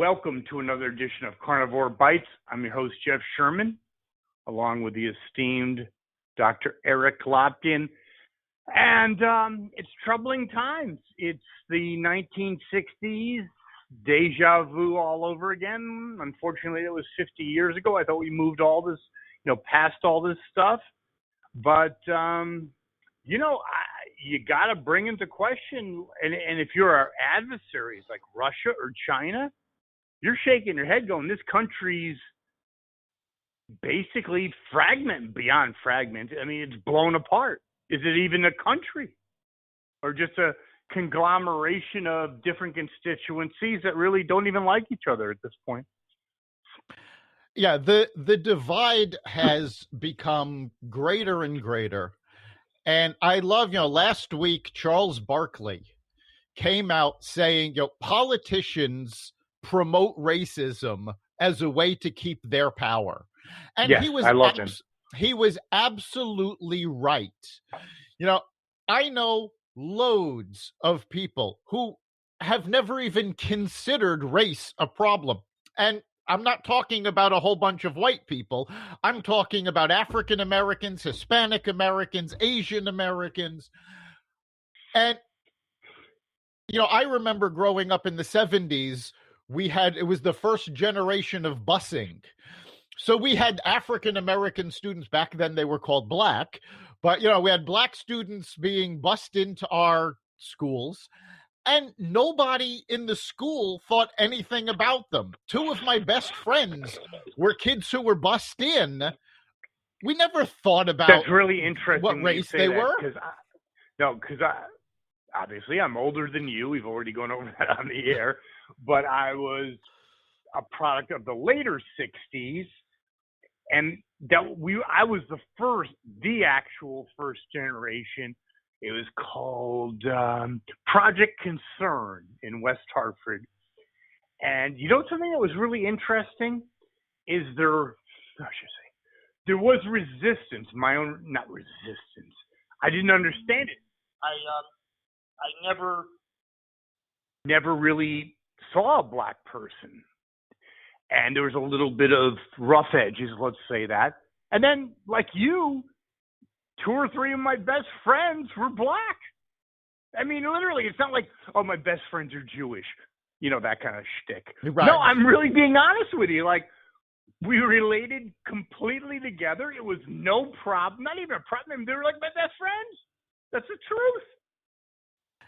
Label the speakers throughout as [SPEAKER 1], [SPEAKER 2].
[SPEAKER 1] Welcome to another edition of Carnivore Bites. I'm your host, Jeff Sherman, along with the esteemed Dr. Eric Lopkin. And it's troubling times. It's the 1960s, deja vu all over again. Unfortunately, it was 50 years ago. I thought we moved all this, past all this stuff. But, you got to bring into question, and if you're our adversaries like Russia or China, you're shaking your head going, this country's basically beyond fragmented. I mean, it's blown apart. Is it even a country or just a conglomeration of different constituencies that really don't even like each other at this point?
[SPEAKER 2] Yeah, the divide has become greater and greater. And I love, last week, Charles Barkley came out saying, politicians promote racism as a way to keep their power. And
[SPEAKER 1] yes, I loved him.
[SPEAKER 2] He was absolutely right. I know loads of people who have never even considered race a problem. And I'm not talking about a whole bunch of white people. I'm talking about African Americans, Hispanic Americans, Asian Americans. And, I remember growing up in the 70s, it was the first generation of busing. So we had African American students, back then they were called black, but, we had black students being bused into our schools. And nobody in the school thought anything about them. Two of my best friends were kids who were bussed in. We never thought about
[SPEAKER 1] That's really interesting
[SPEAKER 2] what race they were.
[SPEAKER 1] Because obviously I'm older than you. We've already gone over that on the air. But I was a product of the later 60s. And I was the actual first generation. It was called Project Concern in West Hartford. And something that was really interesting is there was resistance, not resistance. I didn't understand it. I never really saw a black person. And there was a little bit of rough edges, let's say that. And then, like you, 2 or 3 of my best friends were black. I mean, literally, it's not like, oh, my best friends are Jewish, that kind of shtick.
[SPEAKER 2] Right.
[SPEAKER 1] No, I'm really being honest with you. Like, we related completely together. It was no problem, not even a problem. They were like my best friends. That's the truth.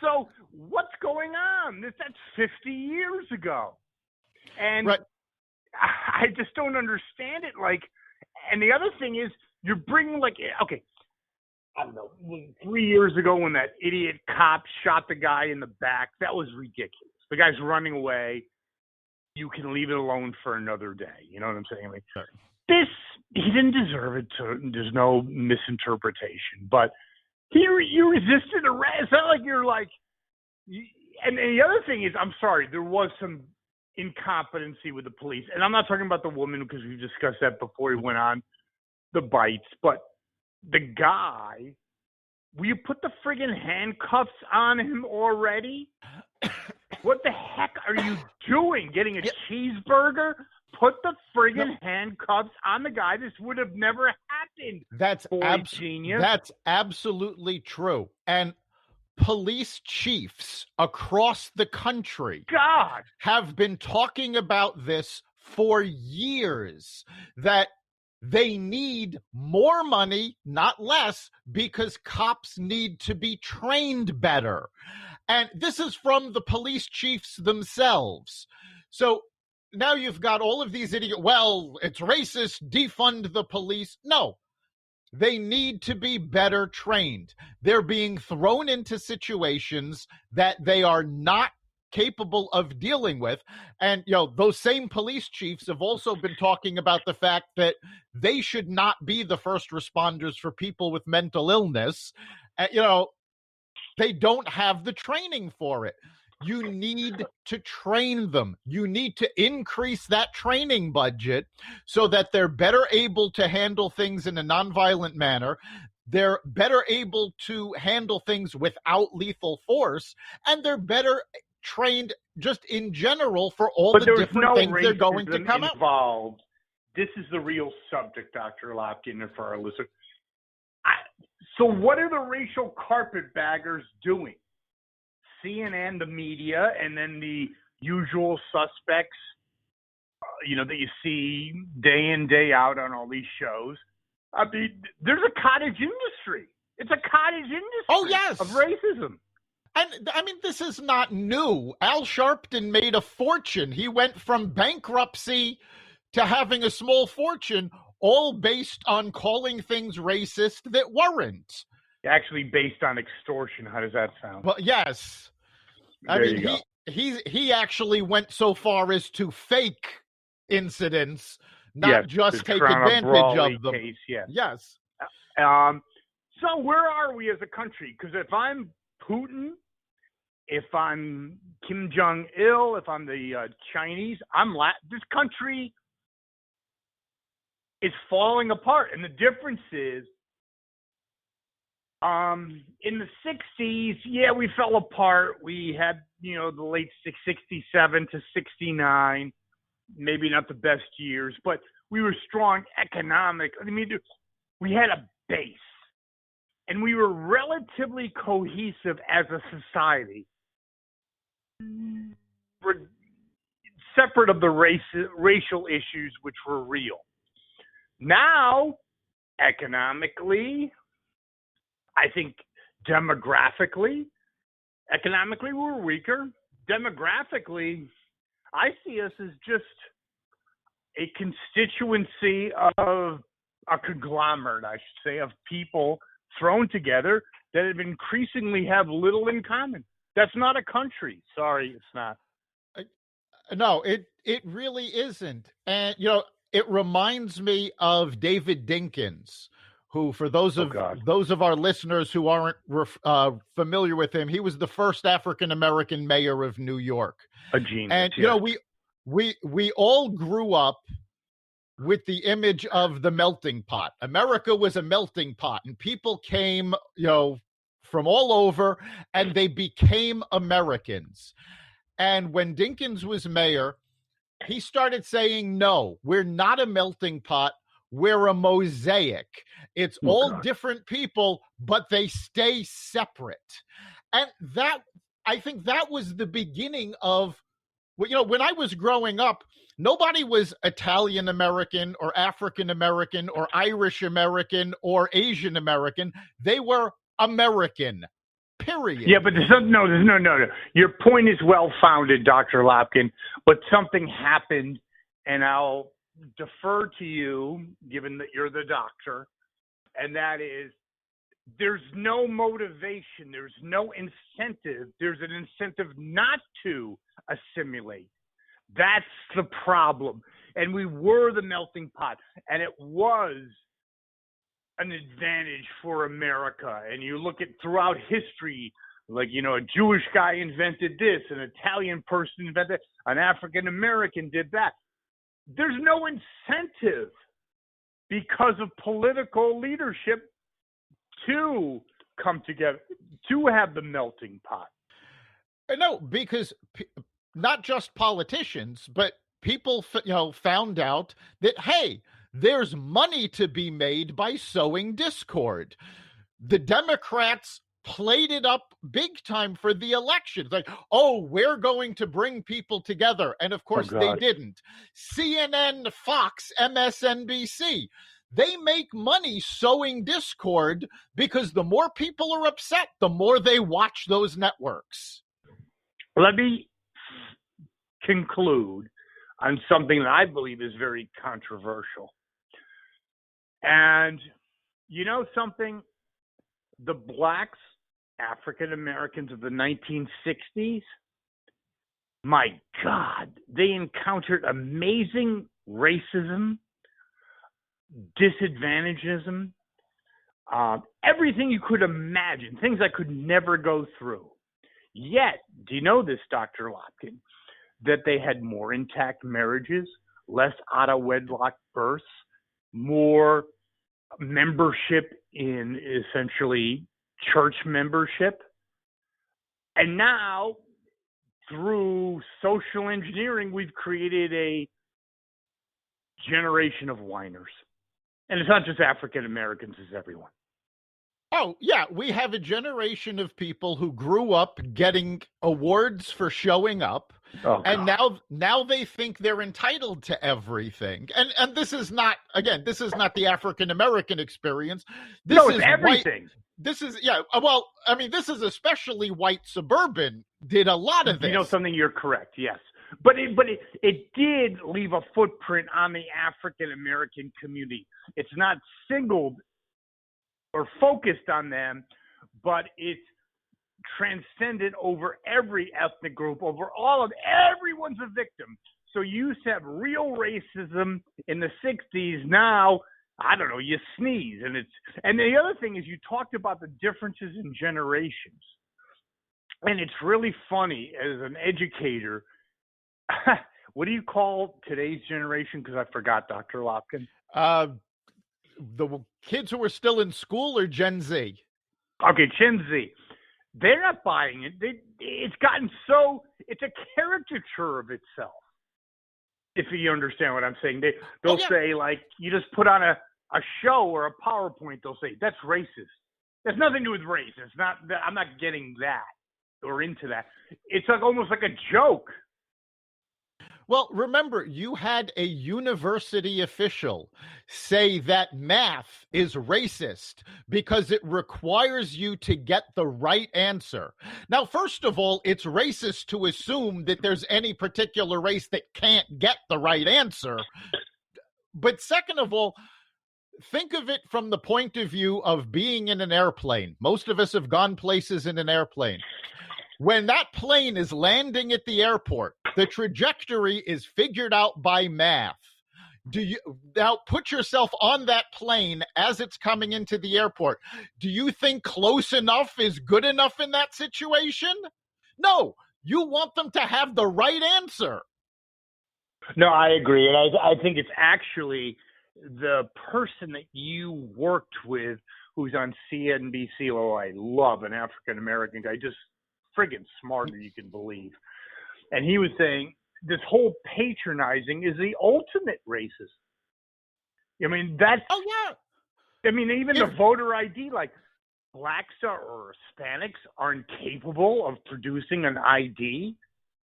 [SPEAKER 1] So what's going on? That's 50 years ago. And
[SPEAKER 2] right.
[SPEAKER 1] I just don't understand it. Like, and the other thing is, you're bringing okay, I don't know, 3 years ago when that idiot cop shot the guy in the back, that was ridiculous. The guy's running away. You can leave it alone for another day. You know what I'm saying? Like,
[SPEAKER 2] sure.
[SPEAKER 1] He didn't deserve it. There's no misinterpretation. But you resisted arrest. It's not like you're like, and the other thing is, I'm sorry, there was some incompetency with the police. And I'm not talking about the woman because we've discussed that before he went on the bites, but the guy, will you put the friggin' handcuffs on him already? What the heck are you doing? Getting a cheeseburger? Put the friggin' handcuffs on the guy. This would have never happened.
[SPEAKER 2] That's
[SPEAKER 1] genius.
[SPEAKER 2] That's absolutely true. And police chiefs across the country have been talking about this for years, that they need more money, not less, because cops need to be trained better. And this is from the police chiefs themselves. So now you've got all of these idiots, well, it's racist, defund the police. No, they need to be better trained. They're being thrown into situations that they are not capable of dealing with. And, those same police chiefs have also been talking about the fact that they should not be the first responders for people with mental illness. They don't have the training for it. You need to train them. You need to increase that training budget so that they're better able to handle things in a nonviolent manner. They're better able to handle things without lethal force, and they're better trained just in general for all the different things they're going to come
[SPEAKER 1] involved. This is the real subject, Dr. Lopkin, and for our listeners. So what are the racial carpetbaggers doing? CNN, the media, and then the usual suspects, that you see day in, day out on all these shows. I mean, there's a cottage industry. It's a cottage industry of racism.
[SPEAKER 2] And, I mean, this is not new. Al Sharpton made a fortune. He went from bankruptcy to having a small fortune, all based on calling things racist that weren't.
[SPEAKER 1] Actually based on extortion. How does that sound?
[SPEAKER 2] Well, yes. I mean, he actually went so far as to fake incidents, not just take advantage of them.
[SPEAKER 1] Case, yes.
[SPEAKER 2] Yes.
[SPEAKER 1] So where are we as a country? Because if I'm Putin, if I'm Kim Jong-il, if I'm the Chinese, this country is falling apart. And the difference is, in the 60s, we fell apart. We had, the late 67 to 69, maybe not the best years, but we were strong economic. I mean, we had a base, and we were relatively cohesive as a society. We're separate of the racial issues, which were real. Now, economically, I think economically we're weaker. Demographically, I see us as just a constituency of a conglomerate, I should say, of people thrown together that have increasingly have little in common. That's not a country. Sorry, it's not.
[SPEAKER 2] No, it really isn't. And, it reminds me of David Dinkins, who, for those of our listeners who aren't familiar with him, he was the first African-American mayor of New York.
[SPEAKER 1] A genius.
[SPEAKER 2] And, we all grew up with the image of the melting pot. America was a melting pot, and people came, from all over, and they became Americans. And when Dinkins was mayor, he started saying, no, we're not a melting pot. We're a mosaic. It's all different people, but they stay separate. And I think that was the beginning of, when I was growing up, nobody was Italian American or African American or Irish American or Asian American. They were American, period.
[SPEAKER 1] Yeah, but there's no. Your point is well-founded, Dr. Lopkin, but something happened, and I'll defer to you, given that you're the doctor, and that is there's no motivation, there's no incentive, there's an incentive not to assimilate. That's the problem. And we were the melting pot, and it was an advantage for America. And you look at throughout history, like, a Jewish guy invented this, an Italian person invented that, an African American did that. There's no incentive because of political leadership to come together, to have the melting pot.
[SPEAKER 2] No, because not just politicians, but people, found out that, hey, there's money to be made by sowing discord. The Democrats played it up big time for the elections. Like, we're going to bring people together. And of course they didn't. CNN, Fox, MSNBC, they make money sowing discord because the more people are upset, the more they watch those networks.
[SPEAKER 1] Let me conclude on something that I believe is very controversial. And something? The blacks, African Americans of the 1960s, my God, they encountered amazing racism, disadvantageism, everything you could imagine, things I could never go through. Yet, do you know this, Dr. Lopkin, that they had more intact marriages, less out-of-wedlock births, more membership in essentially church membership? And now through social engineering, we've created a generation of whiners. And it's not just African Americans, it's everyone.
[SPEAKER 2] Oh, yeah. We have a generation of people who grew up getting awards for showing up. Oh, and now they think they're entitled to everything. And this is not the African American experience. This is
[SPEAKER 1] everything.
[SPEAKER 2] This is this is especially white suburban did a lot of this.
[SPEAKER 1] You know something, you're correct, yes. But it did leave a footprint on the African American community. It's not singled or focused on them, but it's transcended over every ethnic group, over all of everyone's a victim. So you used to have real racism in the 60s. Now, I don't know, you sneeze. And the other thing is, you talked about the differences in generations. And it's really funny as an educator. What do you call today's generation? Because I forgot, Dr. Lopkin.
[SPEAKER 2] The kids who are still in school are Gen Z.
[SPEAKER 1] Okay, Gen Z. They're not buying it. It's gotten it's a caricature of itself. If you understand what I'm saying. They'll say, like, you just put on a show or a PowerPoint, they'll say, that's racist. That's nothing to do with race. It's not that. I'm not getting that or into that. It's like almost like a joke.
[SPEAKER 2] Well, remember, you had a university official say that math is racist because it requires you to get the right answer. Now, first of all, it's racist to assume that there's any particular race that can't get the right answer. But second of all, think of it from the point of view of being in an airplane. Most of us have gone places in an airplane. When that plane is landing at the airport, the trajectory is figured out by math. Do you now put yourself on that plane as it's coming into the airport? Do you think close enough is good enough in that situation? No, you want them to have the right answer.
[SPEAKER 1] No, I agree. And I think it's actually the person that you worked with who's on CNBC. Oh, I love an African-American guy, just friggin' smarter than you can believe. And he was saying this whole patronizing is the ultimate racism. I mean, even the voter ID, like blacks or Hispanics aren't capable of producing an ID.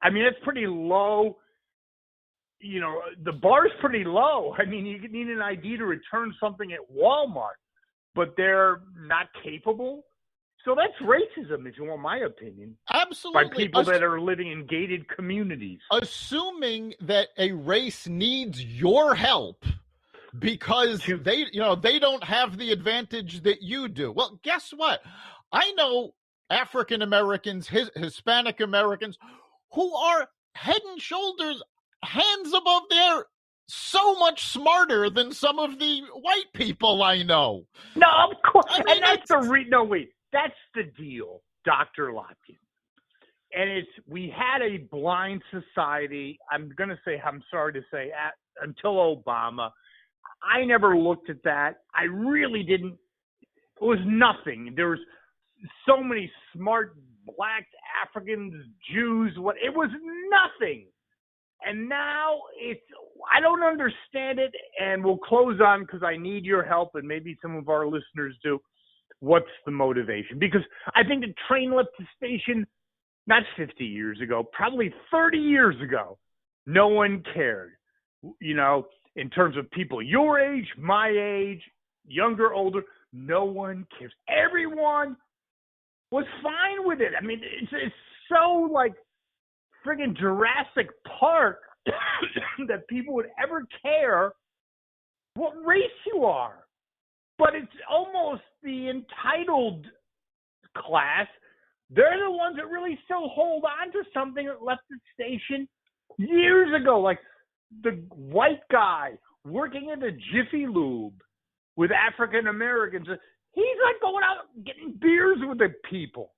[SPEAKER 1] I mean, it's pretty low. You know, the bar's pretty low. I mean, you need an ID to return something at Walmart, but they're not capable. So that's racism, if you want my opinion.
[SPEAKER 2] Absolutely.
[SPEAKER 1] By people that are living in gated communities.
[SPEAKER 2] Assuming that a race needs your help because they don't have the advantage that you do. Well, guess what? I know African Americans, Hispanic Americans, who are head and shoulders, hands above their so much smarter than some of the white people I know.
[SPEAKER 1] No, of course. I mean, and that's that's the deal, Dr. Lopkin. And we had a blind society. I'm sorry to say, until Obama. I never looked at that. I really didn't. It was nothing. There was so many smart blacks, Africans, Jews. It was nothing. And now I don't understand it. And we'll close on, because I need your help, and maybe some of our listeners do. What's the motivation? Because I think the train left the station not 50 years ago, probably 30 years ago. No one cared, in terms of people your age, my age, younger, older. No one cares. Everyone was fine with it. I mean, it's so like friggin' Jurassic Park that people would ever care what race you are. But it's almost the entitled class. They're the ones that really still hold on to something that left the station years ago. Like the white guy working in the Jiffy Lube with African Americans. He's like going out getting beers with the people.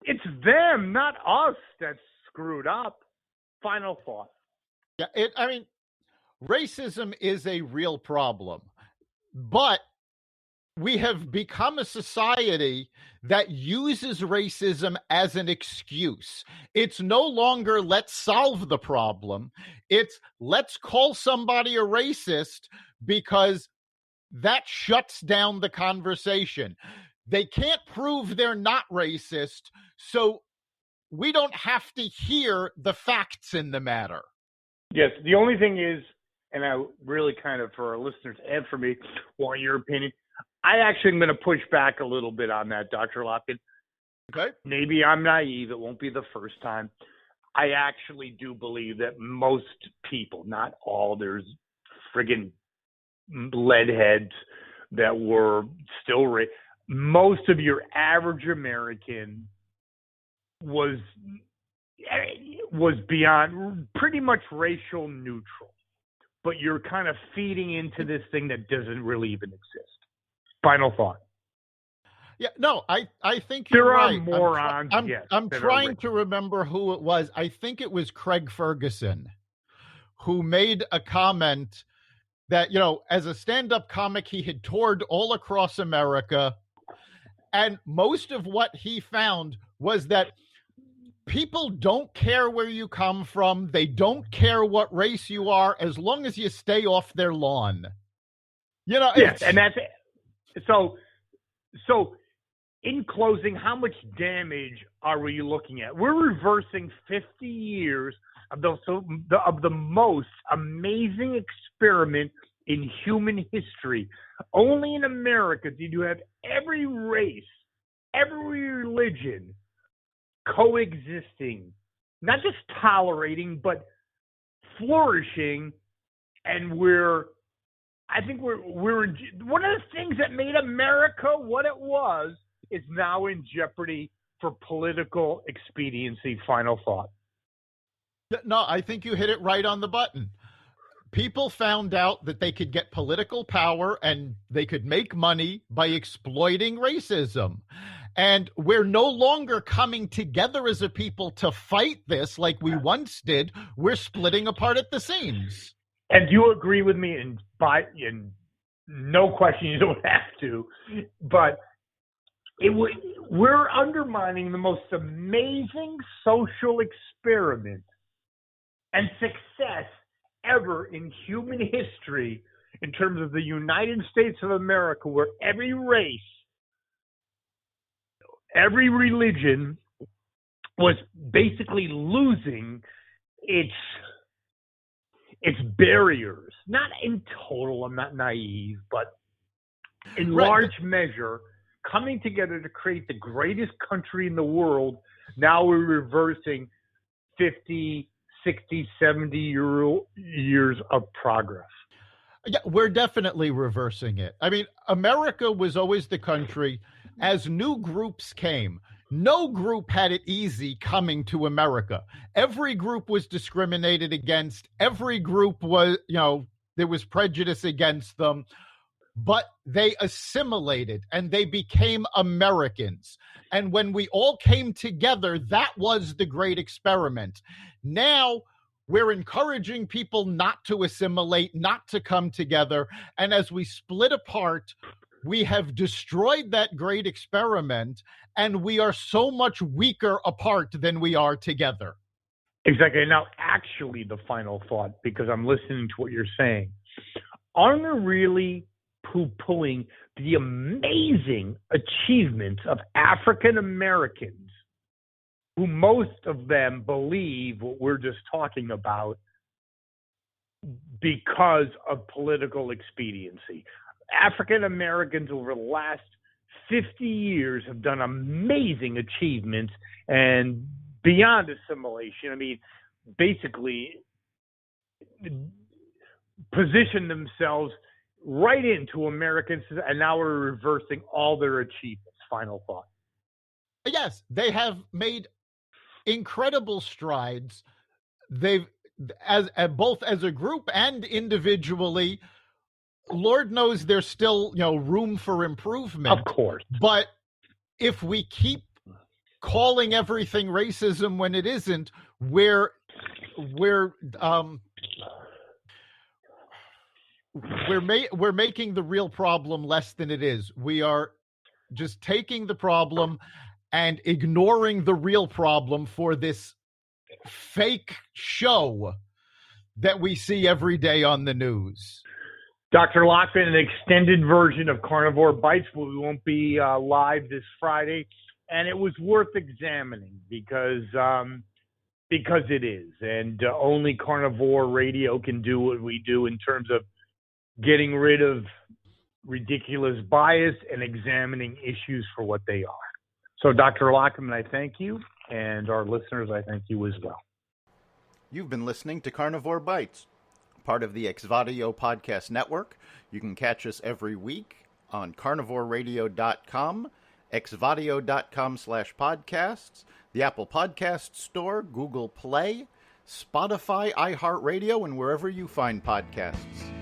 [SPEAKER 1] It's them, not us, that's screwed up. Final thought.
[SPEAKER 2] Yeah, racism is a real problem. But we have become a society that uses racism as an excuse. It's no longer let's solve the problem. It's let's call somebody a racist because that shuts down the conversation. They can't prove they're not racist, so we don't have to hear the facts in the matter.
[SPEAKER 1] Yes, the only thing is, and I really kind of, for our listeners and for me, want your opinion. I actually am going to push back a little bit on that, Dr. Lopkin.
[SPEAKER 2] Okay.
[SPEAKER 1] Maybe I'm naive. It won't be the first time. I actually do believe that most people, not all, there's friggin' lead heads that were still most of your average American was beyond pretty much racial neutral, but you're kind of feeding into this thing that doesn't really even exist. Final thought.
[SPEAKER 2] Yeah, no, I think you're
[SPEAKER 1] there
[SPEAKER 2] right.
[SPEAKER 1] are morons.
[SPEAKER 2] I'm trying to remember who it was. I think it was Craig Ferguson who made a comment that, as a stand-up comic, he had toured all across America, and most of what he found was that people don't care where you come from. They don't care what race you are, as long as you stay off their lawn.
[SPEAKER 1] Yes, and that's it. So in closing, how much damage are we looking at? We're reversing 50 years of the most amazing experiment in human history. Only in America did you have every race, every religion coexisting, not just tolerating, but flourishing. And I think we're one of the things that made America what it was is now in jeopardy for political expediency. Final thought.
[SPEAKER 2] No, I think you hit it right on the button. People found out that they could get political power and they could make money by exploiting racism. And we're no longer coming together as a people to fight this like we once did. We're splitting apart at the seams.
[SPEAKER 1] And do you agree with me? And no question, you don't have to. But we're undermining the most amazing social experiment and success ever in human history in terms of the United States of America, where every race, every religion was basically losing its barriers. Not in total, I'm not naive, but in large measure, coming together to create the greatest country in the world. Now we're reversing 50, 60, 70 years of progress.
[SPEAKER 2] Yeah, we're definitely reversing it. I mean, America was always the country. As new groups came, no group had it easy coming to America. Every group was discriminated against. Every group was, there was prejudice against them. But they assimilated and they became Americans. And when we all came together, that was the great experiment. Now we're encouraging people not to assimilate, not to come together. And as we split apart, we have destroyed that great experiment, and we are so much weaker apart than we are together.
[SPEAKER 1] Exactly. Now, actually, the final thought, because I'm listening to what you're saying, aren't there really poo-pooing the amazing achievements of African Americans, who most of them believe what we're just talking about because of political expediency? African Americans over the last 50 years have done amazing achievements and beyond assimilation. I mean, basically position themselves right into Americans, and now we're reversing all their achievements. Final thought.
[SPEAKER 2] Yes, they have made incredible strides. They've, both as a group and individually, Lord knows there's still, room for improvement.
[SPEAKER 1] Of course.
[SPEAKER 2] But if we keep calling everything racism when it isn't, we're we're making the real problem less than it is. We are just taking the problem and ignoring the real problem for this fake show that we see every day on the news.
[SPEAKER 1] Dr. Lopkin, an extended version of Carnivore Bites. We won't be live this Friday, and it was worth examining because it is, and only Carnivore Radio can do what we do in terms of getting rid of ridiculous bias and examining issues for what they are. So, Dr. Lopkin, I thank you, and our listeners, I thank you as well.
[SPEAKER 2] You've been listening to Carnivore Bites, part of the Exvadio Podcast Network. You can catch us every week on carnivoreradio.com, exvadio.com/podcasts, the Apple Podcast Store, Google Play, Spotify, iHeartRadio, and wherever you find podcasts.